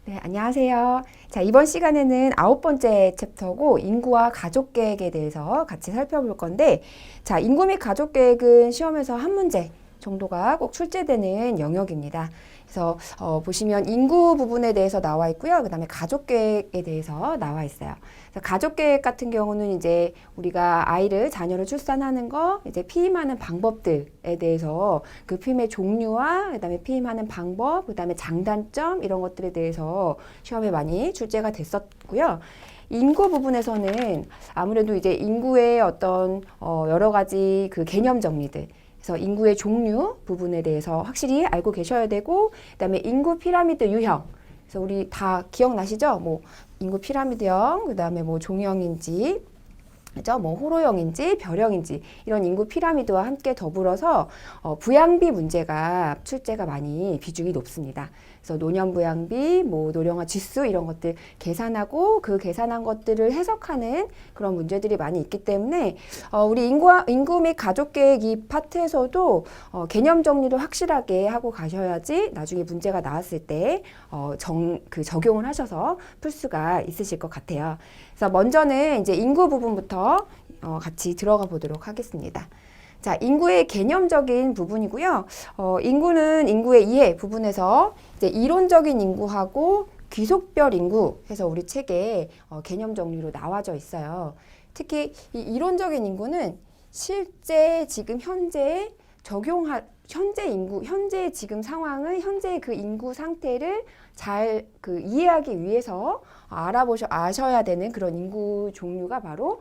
네, 안녕하세요. 자, 이번 시간에는 9번째 챕터고 인구와 가족 계획에 대해서 같이 살펴볼 건데, 자, 인구 및 가족 계획은 시험에서 한 문제 정도가 꼭 출제되는 영역입니다. 그래서 보시면 인구 부분에 대해서 나와 있고요. 그 다음에 가족 계획에 대해서 나와 있어요. 그래서 가족 계획 같은 경우는 이제 우리가 자녀를 출산하는 거, 이제 피임하는 방법들에 대해서 그 피임의 종류와 그 다음에 피임하는 방법, 그 다음에 장단점 이런 것들에 대해서 시험에 많이 출제가 됐었고요. 인구 부분에서는 아무래도 이제 인구의 어떤 여러 가지 그 개념 정리들, 그래서 인구의 종류 부분에 대해서 확실히 알고 계셔야 되고, 그다음에 인구 피라미드 유형. 그래서 우리 다 기억나시죠? 뭐 인구 피라미드형, 그다음에 뭐 종형인지, 그죠? 뭐 호로형인지 별형인지 이런 인구 피라미드와 함께 더불어서 부양비 문제가 출제가 많이 비중이 높습니다. 그래서 노년 부양비, 뭐 노령화 지수 이런 것들 계산하고 그 계산한 것들을 해석하는 그런 문제들이 많이 있기 때문에 우리 인구 및 가족 계획 이 파트에서도 개념 정리를 확실하게 하고 가셔야지 나중에 문제가 나왔을 때 적용을 하셔서 풀 수가 있으실 것 같아요. 그래서 먼저는 이제 인구 부분부터 같이 들어가 보도록 하겠습니다. 자, 인구의 개념적인 부분이고요. 인구는 인구의 이해 부분에서 이제 이론적인 인구하고 귀속별 인구 해서 우리 책에 개념 정리로 나와져 있어요. 특히 이 이론적인 인구는 실제 지금 현재 현재 지금 상황을, 현재의 그 인구 상태를 잘 이해하기 위해서 아셔야 되는 그런 인구 종류가 바로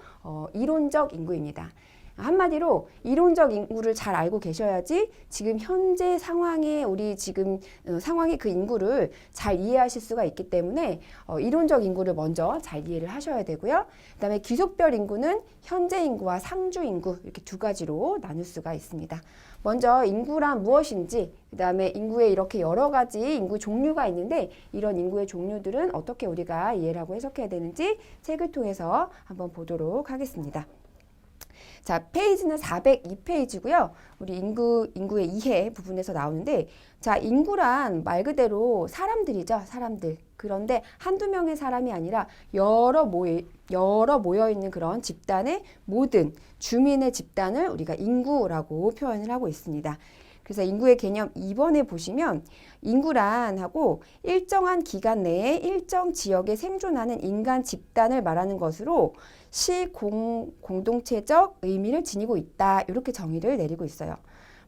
이론적 인구입니다. 한마디로 이론적 인구를 잘 알고 계셔야지 지금 현재 상황에 우리 지금 상황의 그 인구를 잘 이해하실 수가 있기 때문에 이론적 인구를 먼저 잘 이해를 하셔야 되고요. 그다음에 귀속별 인구는 현재 인구와 상주 인구 이렇게 두 가지로 나눌 수가 있습니다. 먼저 인구란 무엇인지, 그다음에 인구에 이렇게 여러 가지 인구 종류가 있는데 이런 인구의 종류들은 어떻게 우리가 이해를 하고 해석해야 되는지 책을 통해서 한번 보도록 하겠습니다. 자, 페이지는 402페이지고요. 우리 인구의 이해 부분에서 나오는데, 자, 인구란 말 그대로 사람들이죠. 사람들. 그런데 한두 명의 사람이 아니라 여러 모여 있는 그런 집단의 모든 주민의 집단을 우리가 인구라고 표현을 하고 있습니다. 그래서 인구의 개념 2번에 보시면 인구란 하고 일정한 기간 내에 일정 지역에 생존하는 인간 집단을 말하는 것으로 공동체적 의미를 지니고 있다. 이렇게 정의를 내리고 있어요.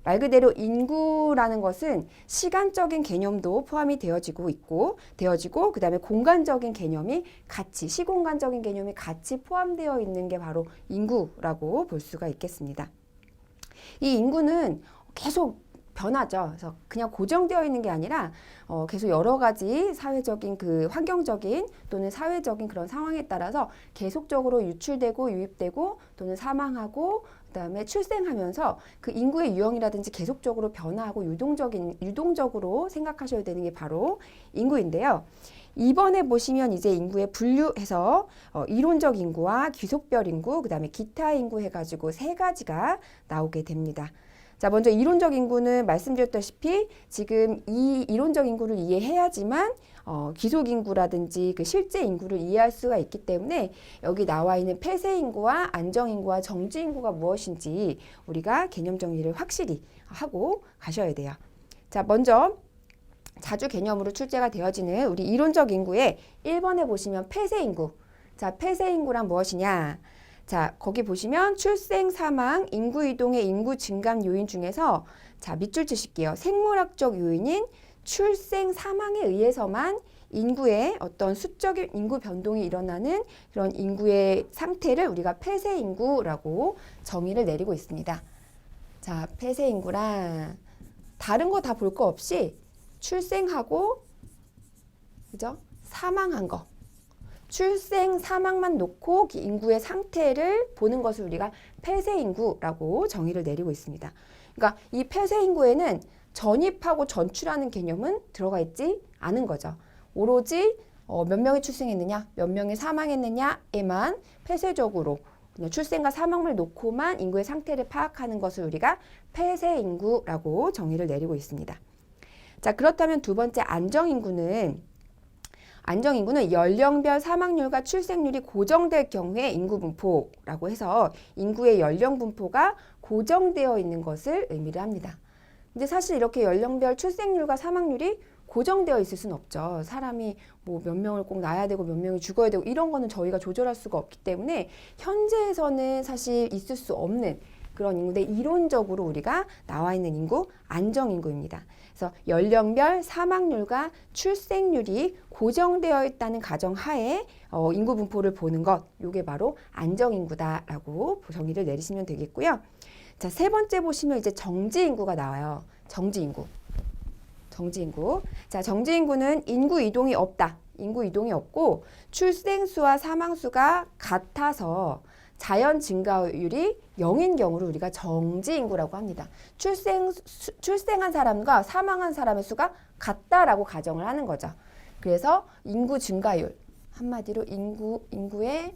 말 그대로 인구라는 것은 시간적인 개념도 포함이 되어지고 그다음에 공간적인 개념이 시공간적인 개념이 같이 포함되어 있는 게 바로 인구라고 볼 수가 있겠습니다. 이 인구는 계속 변하죠. 그래서 그냥 고정되어 있는 게 아니라 계속 여러 가지 사회적인 환경적인 또는 사회적인 그런 상황에 따라서 계속적으로 유출되고 유입되고 또는 사망하고 그다음에 출생하면서 그 인구의 유형이라든지 계속적으로 변화하고 유동적으로 생각하셔야 되는 게 바로 인구인데요. 2번에 보시면 이제 인구에 분류해서 이론적 인구와 귀속별 인구, 그다음에 기타 인구 해가지고 세 가지가 나오게 됩니다. 자, 먼저 이론적 인구는 말씀드렸다시피 지금 이 이론적 인구를 이해해야지만 귀속 인구라든지 그 실제 인구를 이해할 수가 있기 때문에 여기 나와 있는 폐쇄 인구와 안정 인구와 정지 인구가 무엇인지 우리가 개념 정리를 확실히 하고 가셔야 돼요. 자, 먼저 자주 개념으로 출제가 되어지는 우리 이론적 인구의 1번에 보시면 폐쇄 인구. 자, 폐쇄 인구란 무엇이냐? 자, 거기 보시면 출생, 사망, 인구 이동의 인구 증감 요인 중에서 자, 밑줄 치실게요. 생물학적 요인인 출생, 사망에 의해서만 인구의 어떤 수적인 인구 변동이 일어나는 그런 인구의 상태를 우리가 폐쇄 인구라고 정의를 내리고 있습니다. 자, 폐쇄 인구란 다른 거 다 볼 거 없이 출생하고 그죠? 사망한 거. 출생, 사망만 놓고 인구의 상태를 보는 것을 우리가 폐쇄 인구라고 정의를 내리고 있습니다. 그러니까 이 폐쇄 인구에는 전입하고 전출하는 개념은 들어가 있지 않은 거죠. 오로지 몇 명이 출생했느냐, 몇 명이 사망했느냐에만 폐쇄적으로 그냥 출생과 사망을 놓고만 인구의 상태를 파악하는 것을 우리가 폐쇄 인구라고 정의를 내리고 있습니다. 자, 그렇다면 두 번째 안정 인구는 안정인구는 연령별 사망률과 출생률이 고정될 경우의 인구 분포라고 해서 인구의 연령 분포가 고정되어 있는 것을 의미를 합니다. 근데 사실 이렇게 연령별 출생률과 사망률이 고정되어 있을 수는 없죠. 사람이 뭐 몇 명을 꼭 낳아야 되고 몇 명이 죽어야 되고 이런 거는 저희가 조절할 수가 없기 때문에 현재에서는 사실 있을 수 없는 그런 인구인데 이론적으로 우리가 나와 있는 인구 안정인구입니다. 그래서 연령별 사망률과 출생률이 고정되어 있다는 가정하에 인구 분포를 보는 것, 이게 바로 안정인구다라고 정의를 내리시면 되겠고요. 자, 세 번째 보시면 이제 정지인구가 나와요. 정지인구. 자, 정지인구는 인구 이동이 없다. 인구 이동이 없고 출생수와 사망수가 같아서 자연 증가율이 0인 경우를 우리가 정지인구라고 합니다. 출생한 사람과 사망한 사람의 수가 같다라고 가정을 하는 거죠. 그래서 인구 증가율, 한마디로 인구의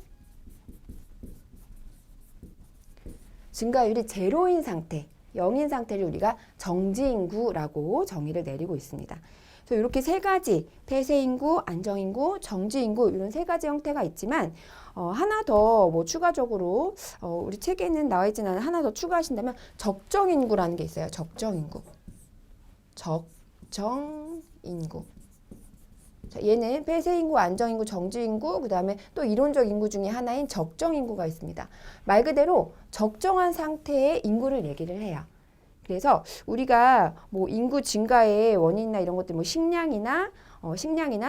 증가율이 제로인 상태, 0인 상태를 우리가 정지인구라고 정의를 내리고 있습니다. 그래서 이렇게 세 가지, 폐쇄인구, 안정인구, 정지인구 이런 세 가지 형태가 있지만 하나 더 뭐 추가적으로 우리 책에는 나와 있지는 않은 하나 더 추가하신다면 적정인구라는 게 있어요. 적정인구. 자, 얘는 폐쇄인구, 안정인구, 정지인구, 그 다음에 또 이론적 인구 중에 하나인 적정인구가 있습니다. 말 그대로 적정한 상태의 인구를 얘기를 해요. 그래서 우리가 뭐 인구 증가의 원인이나 이런 것들 뭐 식량이나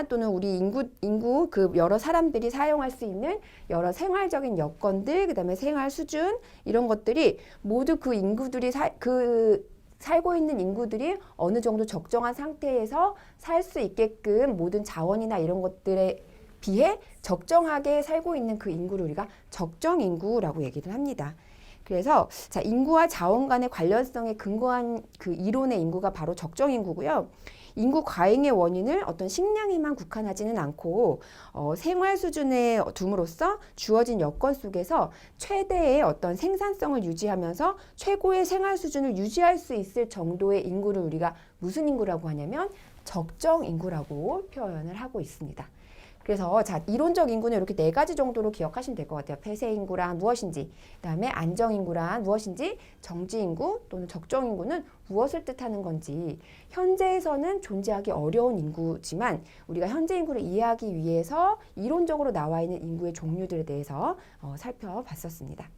또는 우리 인구 그 여러 사람들이 사용할 수 있는 여러 생활적인 여건들, 그다음에 생활 수준 이런 것들이 모두 그 인구들이 살고 있는 인구들이 어느 정도 적정한 상태에서 살 수 있게끔 모든 자원이나 이런 것들에 비해 적정하게 살고 있는 그 인구를 우리가 적정 인구라고 얘기를 합니다. 그래서 자, 인구와 자원 간의 관련성에 근거한 그 이론의 인구가 바로 적정 인구고요. 인구 과잉의 원인을 어떤 식량에만 국한하지는 않고 생활 수준에 둠으로써 주어진 여건 속에서 최대의 어떤 생산성을 유지하면서 최고의 생활 수준을 유지할 수 있을 정도의 인구를 우리가 무슨 인구라고 하냐면 적정 인구라고 표현을 하고 있습니다. 그래서 자, 이론적 인구는 이렇게 네 가지 정도로 기억하시면 될 것 같아요. 폐쇄 인구란 무엇인지, 그다음에 안정 인구란 무엇인지, 정지 인구 또는 적정 인구는 무엇을 뜻하는 건지, 현재에서는 존재하기 어려운 인구지만 우리가 현재 인구를 이해하기 위해서 이론적으로 나와 있는 인구의 종류들에 대해서 살펴봤었습니다.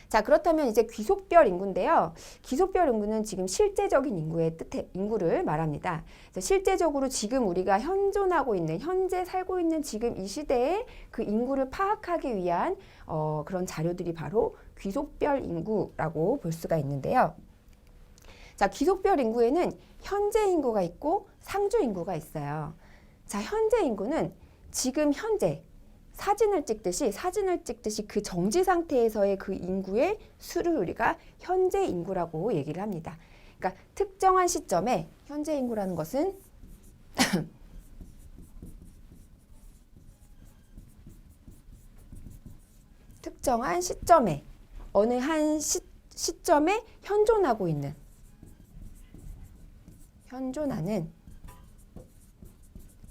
자, 그렇다면 이제 귀속별 인구인데요. 귀속별 인구는 지금 실제적인 인구를 말합니다. 그래서 실제적으로 지금 우리가 현존하고 있는, 현재 살고 있는 지금 이 시대의 그 인구를 파악하기 위한 그런 자료들이 바로 귀속별 인구라고 볼 수가 있는데요. 자, 귀속별 인구에는 현재 인구가 있고 상주 인구가 있어요. 자, 현재 인구는 지금 현재 사진을 찍듯이 그 정지 상태에서의 그 인구의 수를 우리가 현재 인구라고 얘기를 합니다. 그러니까 특정한 시점에 현재 인구라는 것은 특정한 시점에 어느 한 시점에 현존하는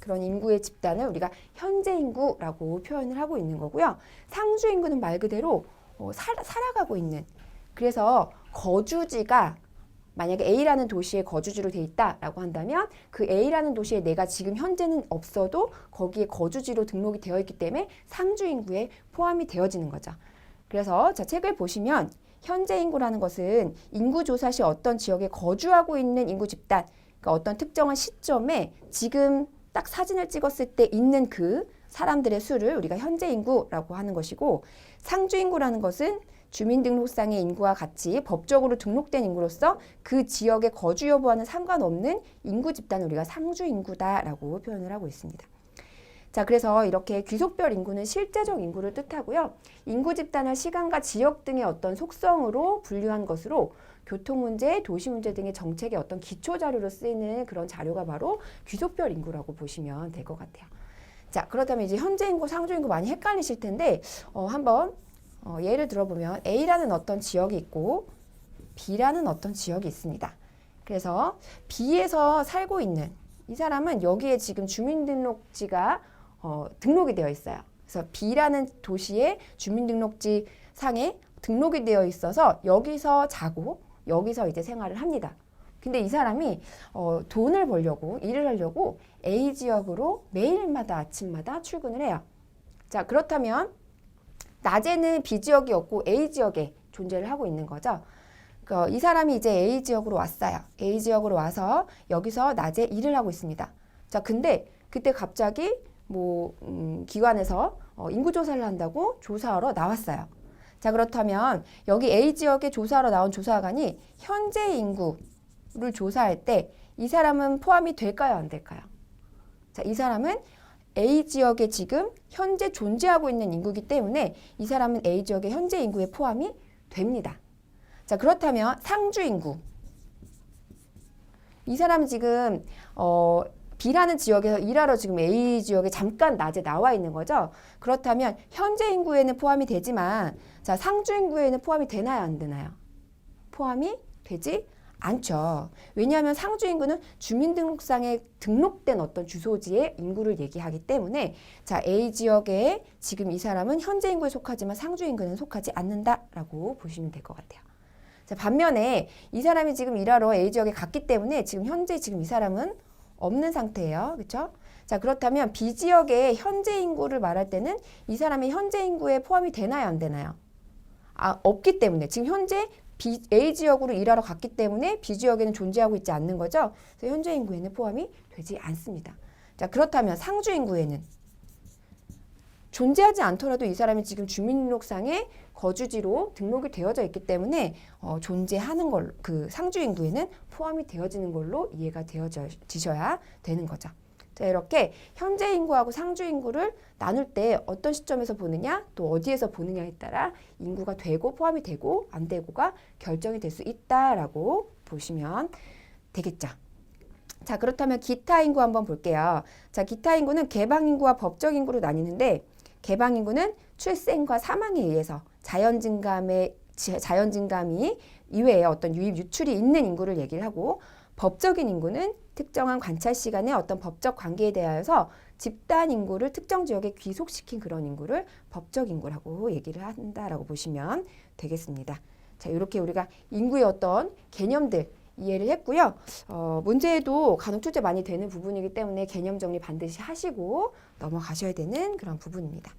그런 인구의 집단을 우리가 현재 인구라고 표현을 하고 있는 거고요. 상주 인구는 말 그대로 살아가고 있는, 그래서 거주지가 만약에 A라는 도시에 거주지로 돼 있다라고 한다면 그 A라는 도시에 내가 지금 현재는 없어도 거기에 거주지로 등록이 되어 있기 때문에 상주 인구에 포함이 되어지는 거죠. 그래서 자, 책을 보시면 현재 인구라는 것은 인구조사 시 어떤 지역에 거주하고 있는 인구 집단, 그러니까 어떤 특정한 시점에 지금 딱 사진을 찍었을 때 있는 그 사람들의 수를 우리가 현재 인구라고 하는 것이고, 상주 인구라는 것은 주민등록상의 인구와 같이 법적으로 등록된 인구로서 그 지역의 거주 여부와는 상관없는 인구 집단을 우리가 상주 인구다라고 표현을 하고 있습니다. 자, 그래서 이렇게 귀속별 인구는 실제적 인구를 뜻하고요. 인구 집단을 시간과 지역 등의 어떤 속성으로 분류한 것으로 교통 문제, 도시 문제 등의 정책의 어떤 기초 자료로 쓰이는 그런 자료가 바로 귀속별 인구라고 보시면 될 것 같아요. 자, 그렇다면 이제 현재 인구, 상주 인구 많이 헷갈리실 텐데 한번 예를 들어보면 A라는 어떤 지역이 있고 B라는 어떤 지역이 있습니다. 그래서 B에서 살고 있는 이 사람은 여기에 지금 주민등록지가 등록이 되어 있어요. 그래서 B라는 도시의 주민등록지 상에 등록이 되어 있어서 여기서 자고 여기서 이제 생활을 합니다. 근데 이 사람이 돈을 벌려고 일을 하려고 A 지역으로 매일마다 아침마다 출근을 해요. 자, 그렇다면 낮에는 B 지역이 없고 A 지역에 존재를 하고 있는 거죠. 이 사람이 이제 A 지역으로 왔어요. A 지역으로 와서 여기서 낮에 일을 하고 있습니다. 자, 근데 그때 갑자기 기관에서 인구조사를 한다고 조사하러 나왔어요. 자, 그렇다면 여기 A 지역에 조사하러 나온 조사관이 현재 인구를 조사할 때 이 사람은 포함이 될까요? 안 될까요? 자, 이 사람은 A 지역에 지금 현재 존재하고 있는 인구이기 때문에 이 사람은 A 지역의 현재 인구에 포함이 됩니다. 자, 그렇다면 상주 인구. 이 사람은 지금 B라는 지역에서 일하러 지금 A 지역에 잠깐 낮에 나와 있는 거죠. 그렇다면 현재 인구에는 포함이 되지만 자, 상주 인구에는 포함이 되나요? 안 되나요? 포함이 되지 않죠. 왜냐하면 상주 인구는 주민등록상에 등록된 어떤 주소지의 인구를 얘기하기 때문에 자, A 지역에 지금 이 사람은 현재 인구에 속하지만 상주 인구는 속하지 않는다라고 보시면 될 것 같아요. 자, 반면에 이 사람이 지금 일하러 A 지역에 갔기 때문에 지금 현재 지금 이 사람은 없는 상태예요. 그렇죠? 자, 그렇다면 B 지역의 현재 인구를 말할 때는 이 사람의 현재 인구에 포함이 되나요? 안 되나요? 없기 때문에 지금 현재 A 지역으로 일하러 갔기 때문에 B 지역에는 존재하고 있지 않는 거죠. 그래서 현재 인구에는 포함이 되지 않습니다. 자, 그렇다면 상주 인구에는 존재하지 않더라도 이 사람이 지금 주민등록상에 거주지로 등록이 되어져 있기 때문에 존재하는 걸로 그 상주 인구에는 포함이 되어지는 걸로 이해가 되어지셔야 되는 거죠. 자, 이렇게 현재 인구하고 상주 인구를 나눌 때 어떤 시점에서 보느냐 또 어디에서 보느냐에 따라 인구가 되고 포함이 되고 안 되고가 결정이 될 수 있다라고 보시면 되겠죠. 자, 그렇다면 기타 인구 한번 볼게요. 자, 기타 인구는 개방 인구와 법적 인구로 나뉘는데 개방 인구는 출생과 사망에 의해서 자연 증감이 이외에 어떤 유입 유출이 있는 인구를 얘기를 하고 법적인 인구는 특정한 관찰 시간의 어떤 법적 관계에 대하여서 집단 인구를 특정 지역에 귀속시킨 그런 인구를 법적 인구라고 얘기를 한다라고 보시면 되겠습니다. 자, 이렇게 우리가 인구의 어떤 개념들 이해를 했고요. 문제에도 간혹 출제 많이 되는 부분이기 때문에 개념 정리 반드시 하시고 넘어가셔야 되는 그런 부분입니다.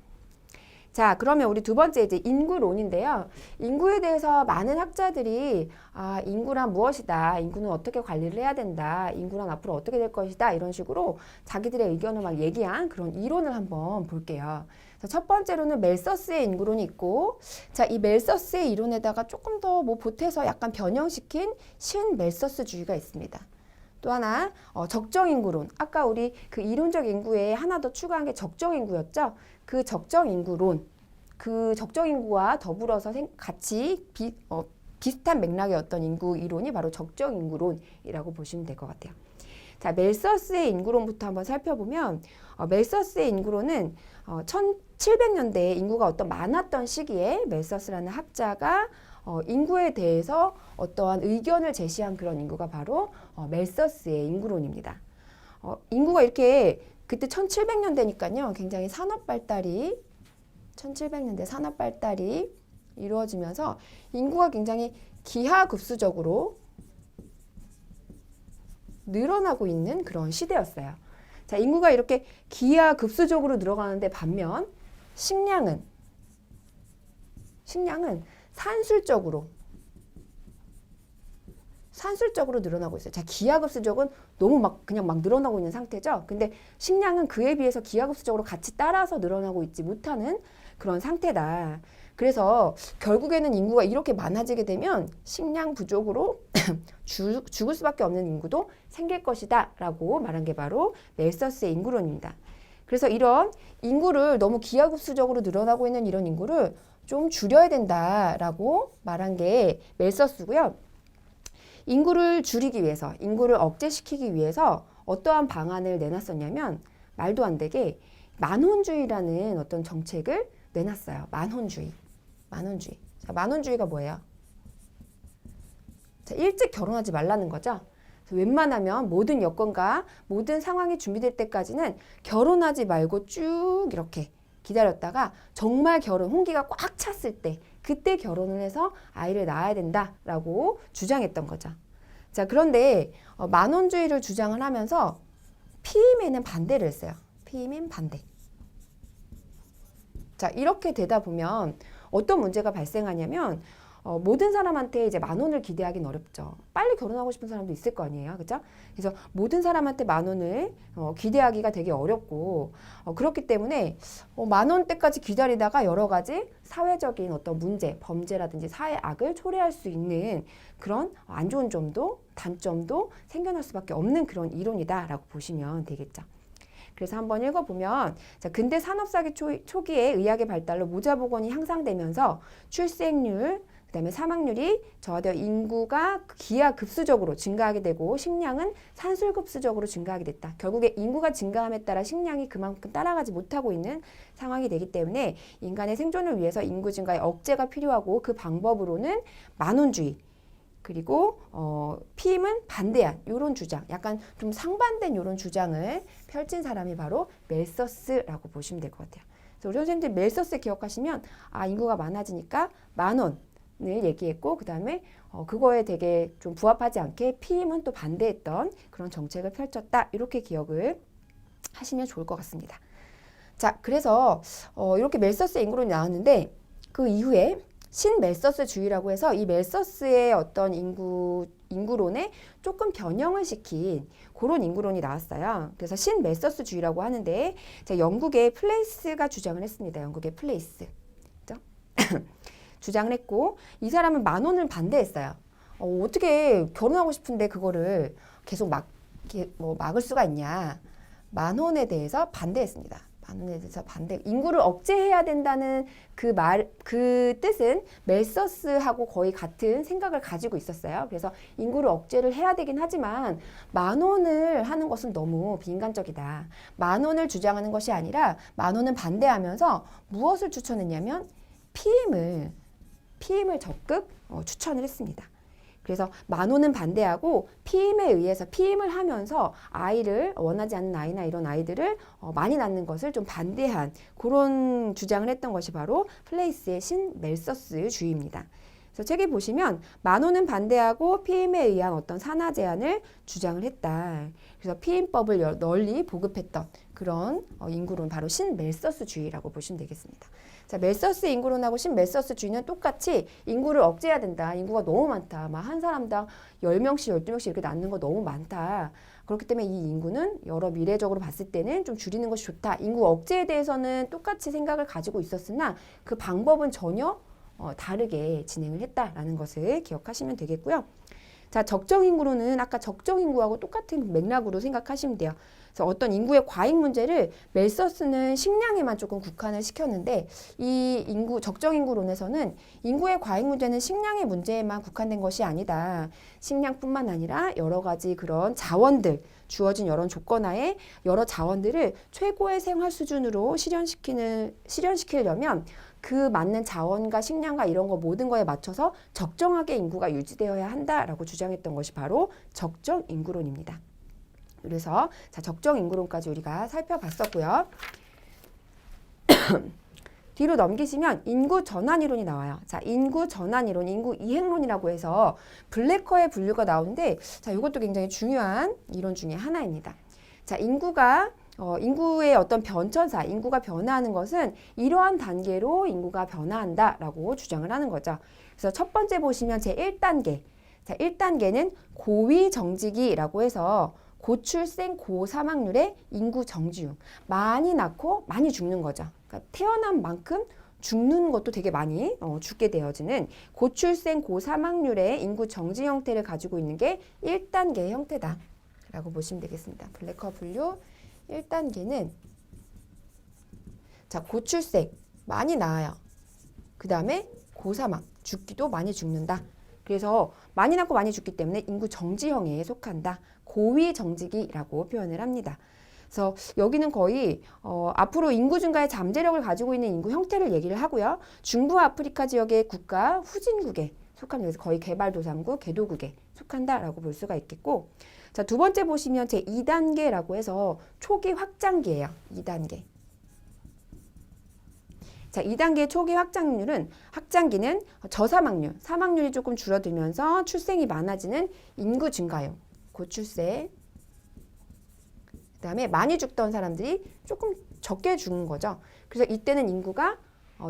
자, 그러면 우리 두 번째 이제 인구론인데요. 인구에 대해서 많은 학자들이 인구란 무엇이다. 인구는 어떻게 관리를 해야 된다. 인구란 앞으로 어떻게 될 것이다. 이런 식으로 자기들의 의견을 막 얘기한 그런 이론을 한번 볼게요. 자, 첫 번째로는 멜서스의 인구론이 있고 자, 이 멜서스의 이론에다가 조금 더 보태서 약간 변형시킨 신멜서스주의가 있습니다. 또 하나 적정인구론. 아까 우리 그 이론적 인구에 하나 더 추가한 게 적정인구였죠. 그 적정인구론. 그 적정인구와 더불어서 같이 비슷한 맥락의 어떤 인구 이론이 바로 적정인구론이라고 보시면 될 것 같아요. 자, 멜서스의 인구론부터 한번 살펴보면 멜서스의 인구론은 1700년대에 인구가 어떤 많았던 시기에 멜서스라는 학자가 인구에 대해서 어떠한 의견을 제시한 그런 인구가 바로 멜서스의 인구론입니다. 인구가 이렇게 그때 1700년대니까요. 굉장히 산업 발달이 1700년대 산업 발달이 이루어지면서 인구가 굉장히 기하급수적으로 늘어나고 있는 그런 시대였어요. 자, 인구가 이렇게 기하급수적으로 늘어가는데 반면 식량은 산술적으로 늘어나고 있어요. 자, 기하급수적은 너무 그냥 늘어나고 있는 상태죠. 근데 식량은 그에 비해서 기하급수적으로 같이 따라서 늘어나고 있지 못하는 그런 상태다. 그래서 결국에는 인구가 이렇게 많아지게 되면 식량 부족으로 죽을 수밖에 없는 인구도 생길 것이다 라고 말한 게 바로 멜서스의 인구론입니다. 그래서 이런 인구를 너무 기하급수적으로 늘어나고 있는 이런 인구를 좀 줄여야 된다라고 말한 게 멜서스고요. 인구를 줄이기 위해서, 인구를 억제시키기 위해서 어떠한 방안을 내놨었냐면 말도 안 되게 만혼주의라는 어떤 정책을 내놨어요. 만혼주의. 자, 만혼주의가 뭐예요? 자, 일찍 결혼하지 말라는 거죠. 웬만하면 모든 여건과 모든 상황이 준비될 때까지는 결혼하지 말고 쭉 이렇게 기다렸다가 정말 홍기가 꽉 찼을 때 그때 결혼을 해서 아이를 낳아야 된다라고 주장했던 거죠. 자, 그런데 만원주의를 주장을 하면서 피임에는 반대를 했어요. 피임엔 반대. 자, 이렇게 되다 보면 어떤 문제가 발생하냐면 모든 사람한테 이제 10,000원을 기대하기는 어렵죠. 빨리 결혼하고 싶은 사람도 있을 거 아니에요. 그죠? 그래서 모든 사람한테 10,000원을 기대하기가 되게 어렵고 그렇기 때문에 10,000원대까지 기다리다가 여러 가지 사회적인 어떤 문제, 범죄라든지 사회 악을 초래할 수 있는 그런 안 좋은 점도 단점도 생겨날 수밖에 없는 그런 이론이다라고 보시면 되겠죠. 그래서 한번 읽어보면 자, 근대 산업사기 초기에 의학의 발달로 모자보건이 향상되면서 출생률, 그다음에 사망률이 저하되어 인구가 기하급수적으로 증가하게 되고 식량은 산술급수적으로 증가하게 됐다. 결국에 인구가 증가함에 따라 식량이 그만큼 따라가지 못하고 있는 상황이 되기 때문에 인간의 생존을 위해서 인구 증가에 억제가 필요하고 그 방법으로는 만원주의 그리고 피임은 반대한 이런 주장, 약간 좀 상반된 이런 주장을 펼친 사람이 바로 멜서스라고 보시면 될 것 같아요. 그래서 우리 선생님들 멜서스 기억하시면 인구가 많아지니까 10,000원을 얘기했고 그 다음에 그거에 되게 좀 부합하지 않게 피임은 또 반대했던 그런 정책을 펼쳤다. 이렇게 기억을 하시면 좋을 것 같습니다. 자, 그래서 이렇게 멜서스의 인구론이 나왔는데 그 이후에 신멜서스주의라고 해서 이 멜서스의 어떤 인구론에 조금 변형을 시킨 그런 인구론이 나왔어요. 그래서 신멜서스주의라고 하는데 영국의 플레이스가 주장을 했습니다. 영국의 플레이스. 그렇죠? 주장을 했고 이 사람은 10,000원을 반대했어요. 어떻게 결혼하고 싶은데 그거를 계속 막을 수가 있냐. 10,000원에 대해서 반대했습니다. 10,000원에 대해서 반대. 인구를 억제해야 된다는 그 뜻은 멜서스하고 거의 같은 생각을 가지고 있었어요. 그래서 인구를 억제를 해야 되긴 하지만 10,000원을 하는 것은 너무 비인간적이다. 10,000원을 주장하는 것이 아니라 10,000원은 반대하면서 무엇을 추천했냐면 피임을 적극 추천을 했습니다. 그래서 10,000원은 반대하고 피임을 하면서 아이를 원하지 않는 아이나 이런 아이들을 많이 낳는 것을 좀 반대한 그런 주장을 했던 것이 바로 플레이스의 신멜서스주의입니다. 그래서 책에 보시면 10,000원은 반대하고 피임에 의한 어떤 산하 제한을 주장을 했다. 그래서 피임법을 널리 보급했던 그런 인구론 바로 신멜서스주의라고 보시면 되겠습니다. 자, 멜서스 인구론하고 신멜서스주의는 똑같이 인구를 억제해야 된다. 인구가 너무 많다. 막 한 사람당 10명씩, 12명씩 이렇게 낳는 거 너무 많다. 그렇기 때문에 이 인구는 여러 미래적으로 봤을 때는 좀 줄이는 것이 좋다. 인구 억제에 대해서는 똑같이 생각을 가지고 있었으나 그 방법은 전혀 다르게 진행을 했다라는 것을 기억하시면 되겠고요. 자, 적정 인구로는 아까 적정 인구하고 똑같은 맥락으로 생각하시면 돼요. 그래서 어떤 인구의 과잉 문제를 멜서스는 식량에만 조금 국한을 시켰는데 이 적정 인구론에서는 인구의 과잉 문제는 식량의 문제에만 국한된 것이 아니다. 식량뿐만 아니라 여러 가지 그런 자원들, 주어진 여러 조건하에 여러 자원들을 최고의 생활 수준으로 실현시키려면 그 맞는 자원과 식량과 이런 거 모든 거에 맞춰서 적정하게 인구가 유지되어야 한다라고 주장했던 것이 바로 적정 인구론입니다. 그래서 자, 적정 인구론까지 우리가 살펴봤었고요. 뒤로 넘기시면 인구 전환 이론이 나와요. 자, 인구 전환 이론, 인구 이행론이라고 해서 블래커의 분류가 나오는데 자, 이것도 굉장히 중요한 이론 중에 하나입니다. 자, 인구의 어떤 변천사, 인구가 변화하는 것은 이러한 단계로 인구가 변화한다라고 주장을 하는 거죠. 그래서 첫 번째 보시면 제1단계. 자, 1단계는 고위정지기라고 해서 고출생 고사망률의 인구 정지율. 많이 낳고 많이 죽는 거죠. 그러니까 태어난 만큼 죽는 것도 되게 많이 죽게 되어지는 고출생 고사망률의 인구 정지 형태를 가지고 있는 게 1단계의 형태다라고 보시면 되겠습니다. 블래커 분류 1단계는 자, 고출생 많이 낳아요. 그 다음에 고사망 죽기도 많이 죽는다. 그래서 많이 낳고 많이 죽기 때문에 인구 정지형에 속한다. 고위 정지기라고 표현을 합니다. 그래서 여기는 거의 앞으로 인구 증가의 잠재력을 가지고 있는 인구 형태를 얘기를 하고요. 중부 아프리카 지역의 국가 후진국에 속합니다. 그래서 거의 개발도상국, 개도국에 속한다라고 볼 수가 있겠고 자, 두 번째 보시면 제 2단계라고 해서 초기 확장기예요. 2단계. 자, 2단계 초기 확장기는 저사망률, 사망률이 조금 줄어들면서 출생이 많아지는 인구 증가요. 고출생. 그 다음에 많이 죽던 사람들이 조금 적게 죽은 거죠. 그래서 이때는 인구가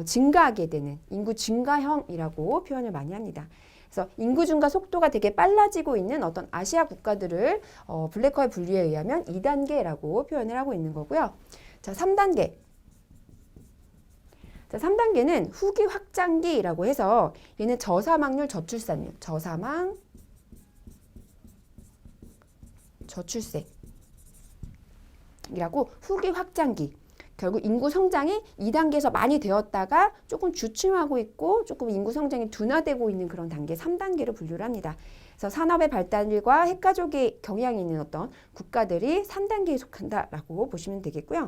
증가하게 되는 인구 증가형이라고 표현을 많이 합니다. 그래서 인구 증가 속도가 되게 빨라지고 있는 어떤 아시아 국가들을 블랙홀 분류에 의하면 2단계라고 표현을 하고 있는 거고요. 자, 3단계. 자, 3단계는 후기 확장기라고 해서 얘는 저사망률, 저출산율, 저사망, 저출생이라고 후기 확장기. 결국 인구 성장이 2단계에서 많이 되었다가 조금 주춤하고 있고 조금 인구 성장이 둔화되고 있는 그런 단계 3단계로 분류를 합니다. 그래서 산업의 발달과 핵가족의 경향이 있는 어떤 국가들이 3단계에 속한다라고 보시면 되겠고요.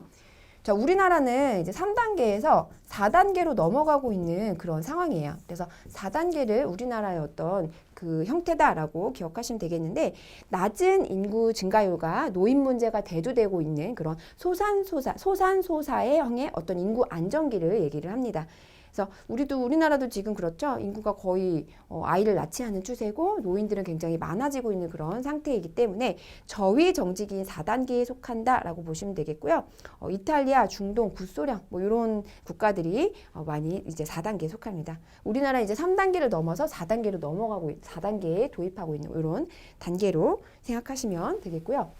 자, 우리나라는 이제 3단계에서 4단계로 넘어가고 있는 그런 상황이에요. 그래서 4단계를 우리나라의 어떤 그 형태다라고 기억하시면 되겠는데, 낮은 인구 증가율과 노인 문제가 대두되고 있는 그런 소산소사의 형의 어떤 인구 안정기를 얘기를 합니다. 그래서 우리나라도 지금 그렇죠. 인구가 거의 아이를 낳지 않는 추세고 노인들은 굉장히 많아지고 있는 그런 상태이기 때문에 저위 정지기인 4단계에 속한다라고 보시면 되겠고요. 이탈리아, 중동, 구소련 뭐 이런 국가들이 많이 이제 4단계에 속합니다. 우리나라 이제 3단계를 넘어서 4단계로 4단계에 도입하고 있는 이런 단계로 생각하시면 되겠고요.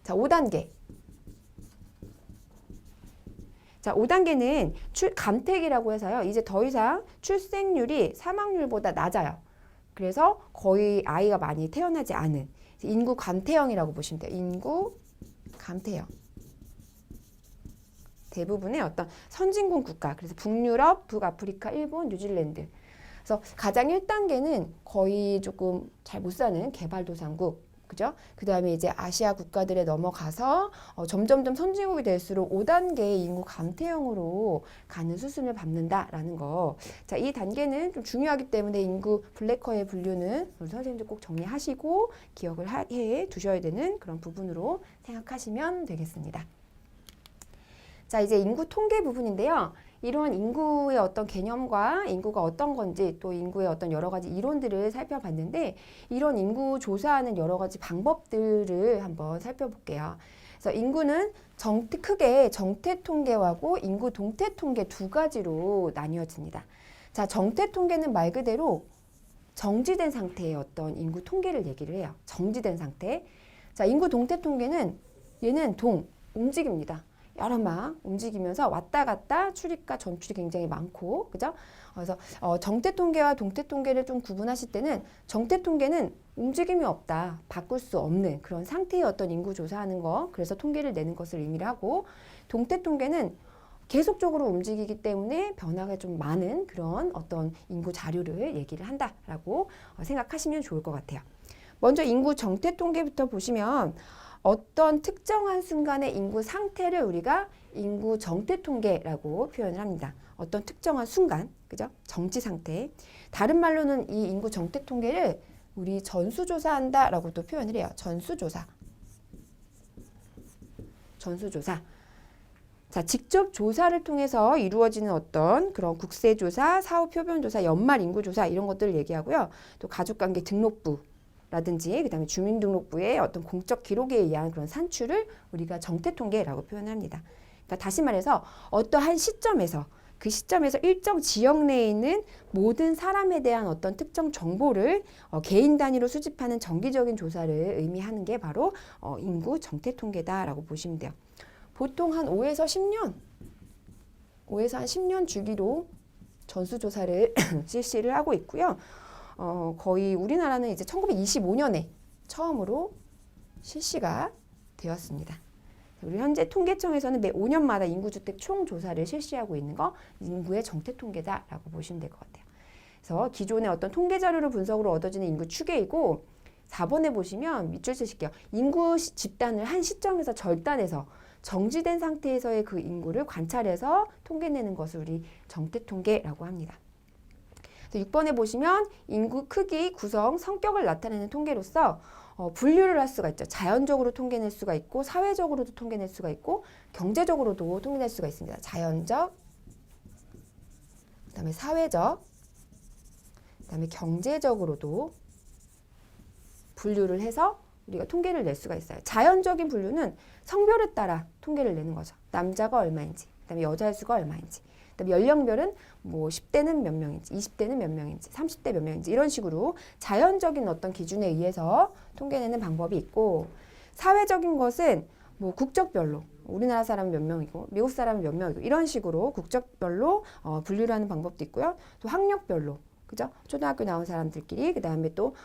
자, 5단계. 자, 5단계는 감택이라고 해서요. 이제 더 이상 출생률이 사망률보다 낮아요. 그래서 거의 아이가 많이 태어나지 않은 인구 감퇴형이라고 보시면 돼요. 인구 감퇴형. 대부분의 어떤 선진국 국가, 그래서 북유럽, 북아프리카, 일본, 뉴질랜드. 그래서 가장 1단계는 거의 조금 잘 못 사는 개발도상국. 그죠? 그 다음에 이제 아시아 국가들에 넘어가서 점점점 선진국이 될수록 5단계의 인구 감퇴형으로 가는 수순을 밟는다라는 거. 자, 이 단계는 좀 중요하기 때문에 인구 블랙홀의 분류는 우리 선생님들 꼭 정리하시고 기억을 해 두셔야 되는 그런 부분으로 생각하시면 되겠습니다. 자, 이제 인구 통계 부분인데요. 이러한 인구의 어떤 개념과 인구가 어떤 건지 또 인구의 어떤 여러 가지 이론들을 살펴봤는데 이런 인구 조사하는 여러 가지 방법들을 한번 살펴볼게요. 그래서 인구는 크게 정태 통계하고 인구 동태 통계 두 가지로 나뉘어집니다. 자, 정태 통계는 말 그대로 정지된 상태의 어떤 인구 통계를 얘기를 해요. 정지된 상태. 자, 인구 동태 통계는 얘는 움직입니다. 여러 막 움직이면서 왔다 갔다 출입과 전출이 굉장히 많고, 그죠? 그래서 정태 통계와 동태 통계를 좀 구분하실 때는 정태 통계는 움직임이 없다, 바꿀 수 없는 그런 상태의 어떤 인구 조사하는 거, 그래서 통계를 내는 것을 의미를 하고, 동태 통계는 계속적으로 움직이기 때문에 변화가 좀 많은 그런 어떤 인구 자료를 얘기를 한다라고 생각하시면 좋을 것 같아요. 먼저 인구 정태 통계부터 보시면 어떤 특정한 순간의 인구 상태를 우리가 인구 정태 통계라고 표현을 합니다. 어떤 특정한 순간, 그죠? 정지 상태. 다른 말로는 이 인구 정태 통계를 우리 전수조사한다라고도 표현을 해요. 전수조사. 자, 직접 조사를 통해서 이루어지는 어떤 그런 국세조사, 사후표변조사, 연말인구조사 이런 것들을 얘기하고요. 또 가족관계 등록부 라든지 그다음에 주민등록부의 어떤 공적 기록에 의한 그런 산출을 우리가 정태통계라고 표현합니다. 그러니까 다시 말해서 어떠한 시점에서 그 시점에서 일정 지역 내에 있는 모든 사람에 대한 어떤 특정 정보를 개인 단위로 수집하는 정기적인 조사를 의미하는 게 바로 인구 정태통계다라고 보시면 돼요. 보통 한 5에서 10년 주기로 전수조사를 실시를 하고 있고요. 거의 우리나라는 이제 1925년에 처음으로 실시가 되었습니다. 우리 현재 통계청에서는 매 5년마다 인구주택 총조사를 실시하고 있는 거 인구의 정태통계다라고 보시면 될 것 같아요. 그래서 기존의 어떤 통계 자료를 분석으로 얻어지는 인구 추계이고 4번에 보시면 밑줄 쓰실게요. 인구 집단을 한 시점에서 절단해서 정지된 상태에서의 그 인구를 관찰해서 통계내는 것을 우리 정태통계라고 합니다. 6번에 보시면 인구 크기, 구성, 성격을 나타내는 통계로서 분류를 할 수가 있죠. 자연적으로 통계낼 수가 있고 사회적으로도 통계낼 수가 있고 경제적으로도 통계낼 수가 있습니다. 자연적, 그다음에 사회적, 그다음에 경제적으로도 분류를 해서 우리가 통계를 낼 수가 있어요. 자연적인 분류는 성별에 따라 통계를 내는 거죠. 남자가 얼마인지, 그다음에 여자의 수가 얼마인지, 그다음에 연령별은 뭐 10대는 몇 명인지, 20대는 몇 명인지, 30대 몇 명인지 이런 식으로 자연적인 어떤 기준에 의해서 통계내는 방법이 있고, 사회적인 것은 뭐 국적별로 우리나라 사람은 몇 명이고 미국 사람은 몇 명이고 이런 식으로 국적별로 분류를 하는 방법도 있고요. 또 학력별로, 그죠? 초등학교 나온 사람들끼리, 그 다음에 또